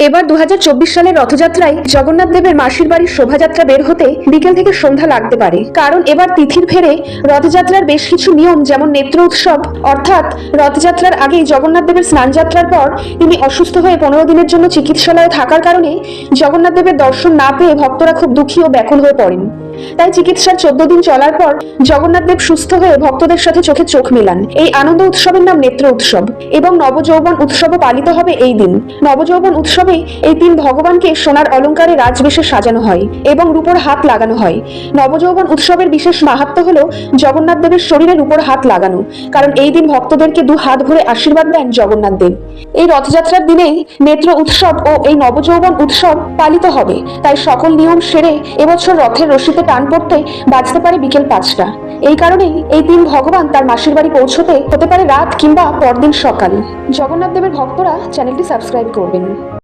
এবার 2024 সালের রথযাত্রায় জগন্নাথ দেবের মাসির বাড়ির শোভাযাত্রা বের হতে বিকেল থেকে সন্ধ্যা লাগতে পারে, কারণ এবার তিথির ফেরে রথযাত্রার বেশ কিছু নিয়ম, যেমন নেত্র উৎসব, অর্থাৎ রথযাত্রার আগেই জগন্নাথ দেবের স্নানযাত্রার পর তিনি অসুস্থ হয়ে 15 দিনের জন্য চিকিৎসালয়ে থাকার কারণে জগন্নাথ দেবের দর্শন না পেয়ে ভক্তরা খুব দুঃখী ও ব্যাকুল হয়ে পড়েন। তাই চিকিৎসার 14 দিন চলার পর জগন্নাথ দেব সুস্থ হয়ে ভক্তদের সাথে চোখে চোখ মেলান। এই আনন্দ উৎসবের নাম নেত্র উৎসব এবং নবযৌবন উৎসবও পালিত হবে এই দিন। নবযৌবন উৎসবে এই তিন ভগবানকে সোনার অলঙ্কারে রাজবেশে সাজানো হয় এবং রূপোর হাত লাগানো হয়। নবযৌবন উৎসবের বিশেষ মাহাত্ম্য হলো জগন্নাথ দেবের শরীরে রূপোর হাত লাগানো, কারণ এই দিন ভক্তদেরকে দু হাত ভরে আশীর্বাদ দেন জগন্নাথ দেব। এই রথযাত্রার দিনেই নেত্র উৎসব ও এই নবযৌবন উৎসব পালিত হবে, তাই সকল নিয়ম সেরে এবছর রথের রশিতে টান পড়তে বাজতে পারে বিকেল 5টা। এই কারণেই এই তিন ভগবান তার মাসির বাড়ি পৌঁছতে হতে পারে রাত কিংবা পরদিন সকাল। জগন্নাথ দেবের ভক্তরা চ্যানেলটি সাবস্ক্রাইব করবেন।